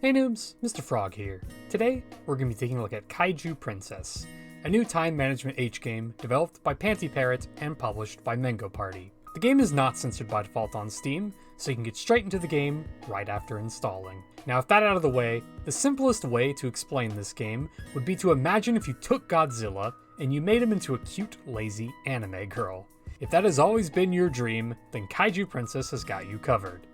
Hey noobs, Mr. Frog here. Today, we're going to be taking a look at Kaiju Princess, a new time management H game developed by Panty Parrot and published by Mango Party. The game is not censored by default on Steam, so you can get straight into the game right after installing. Now with that out of the way, the simplest way to explain this game would be to imagine if you took Godzilla and you made him into a cute, lazy anime girl. If that has always been your dream, then Kaiju Princess has got you covered.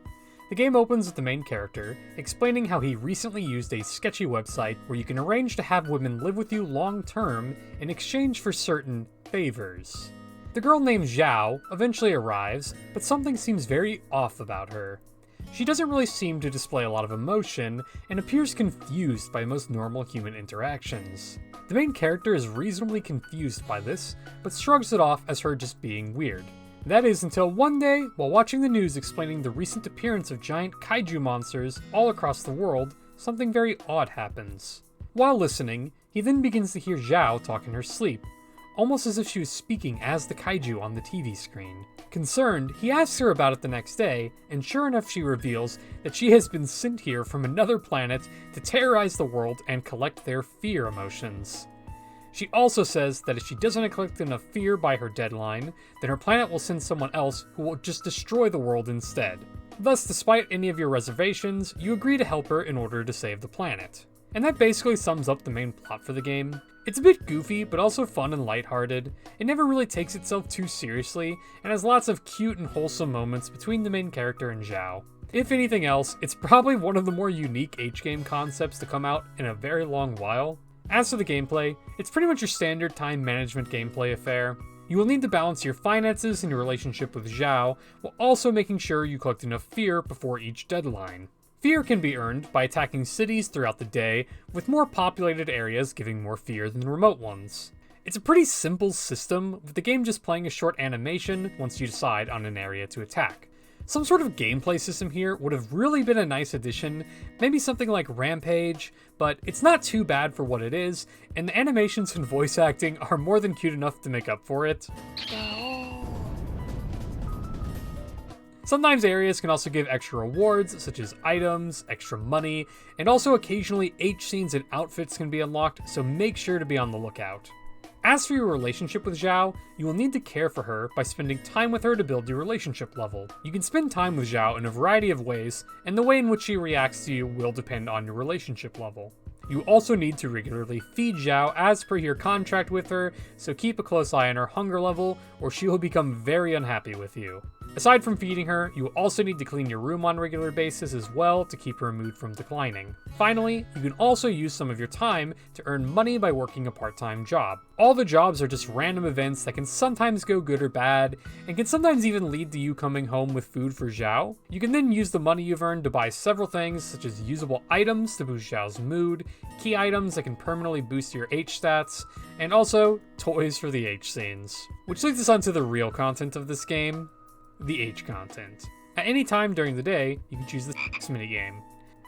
The game opens with the main character explaining how he recently used a sketchy website where you can arrange to have women live with you long term in exchange for certain favors. The girl named Zhao eventually arrives, but something seems very off about her. She doesn't really seem to display a lot of emotion and appears confused by most normal human interactions. The main character is reasonably confused by this, but shrugs it off as her just being weird. That is until one day, while watching the news explaining the recent appearance of giant kaiju monsters all across the world, something very odd happens. While listening, he then begins to hear Zhao talk in her sleep, almost as if she was speaking as the kaiju on the TV screen. Concerned, he asks her about it the next day, and sure enough she reveals that she has been sent here from another planet to terrorize the world and collect their fear emotions. She also says that if she doesn't collect enough fear by her deadline, then her planet will send someone else who will just destroy the world instead. Thus, despite any of your reservations, you agree to help her in order to save the planet. And that basically sums up the main plot for the game. It's a bit goofy, but also fun and lighthearted. It never really takes itself too seriously, and has lots of cute and wholesome moments between the main character and Zhao. If anything else, it's probably one of the more unique H-game concepts to come out in a very long while. As for the gameplay, it's pretty much your standard time management gameplay affair. You will need to balance your finances and your relationship with Zhao, while also making sure you collect enough fear before each deadline. Fear can be earned by attacking cities throughout the day, with more populated areas giving more fear than remote ones. It's a pretty simple system, with the game just playing a short animation once you decide on an area to attack. Some sort of gameplay system here would have really been a nice addition, maybe something like Rampage, but it's not too bad for what it is, and the animations and voice acting are more than cute enough to make up for it. Sometimes areas can also give extra rewards, such as items, extra money, and also occasionally H scenes and outfits can be unlocked, so make sure to be on the lookout. As for your relationship with Zhao, you will need to care for her by spending time with her to build your relationship level. You can spend time with Zhao in a variety of ways, and the way in which she reacts to you will depend on your relationship level. You also need to regularly feed Zhao as per your contract with her, so keep a close eye on her hunger level, or she will become very unhappy with you. Aside from feeding her, you will also need to clean your room on a regular basis as well to keep her mood from declining. Finally, you can also use some of your time to earn money by working a part-time job. All the jobs are just random events that can sometimes go good or bad, and can sometimes even lead to you coming home with food for Zhao. You can then use the money you've earned to buy several things, such as usable items to boost Zhao's mood, key items that can permanently boost your H stats, and also toys for the H scenes. Which leads us onto the real content of this game. The H content. At any time during the day, you can choose the minigame.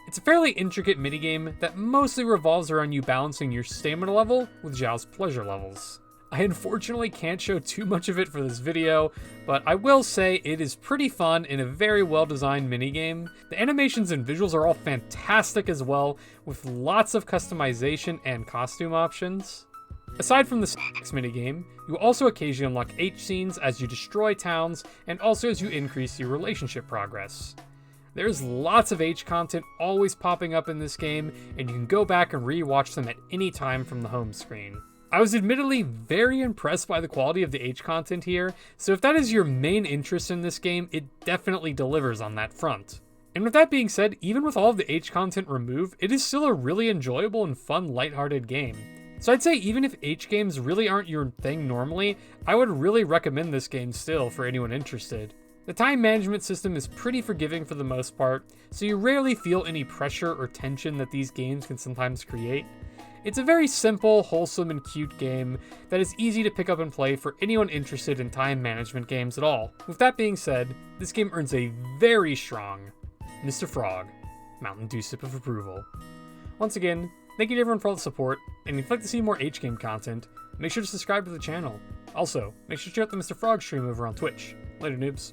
It's a fairly intricate minigame that mostly revolves around you balancing your stamina level with Zhao's pleasure levels. I unfortunately can't show too much of it for this video, but I will say it is pretty fun and a very well designed minigame. The animations and visuals are all fantastic as well, with lots of customization and costume options. Aside from the minigame, you will also occasionally unlock H scenes as you destroy towns, and also as you increase your relationship progress. There's lots of H content always popping up in this game, and you can go back and re-watch them at any time from the home screen. I was admittedly very impressed by the quality of the H content here, so if that is your main interest in this game, it definitely delivers on that front. And with that being said, even with all of the H content removed, it is still a really enjoyable and fun lighthearted game. So I'd say even if H games really aren't your thing normally, I would really recommend this game still for anyone interested. The time management system is pretty forgiving for the most part, so you rarely feel any pressure or tension that these games can sometimes create. It's a very simple, wholesome, and cute game that is easy to pick up and play for anyone interested in time management games at all. With that being said, this game earns a very strong Mr. Frog Mountain Dew sip of approval. Once again, thank you to everyone for all the support, and if you'd like to see more H-game content, make sure to subscribe to the channel. Also, make sure to check out the Mr. Frog stream over on Twitch. Later, noobs.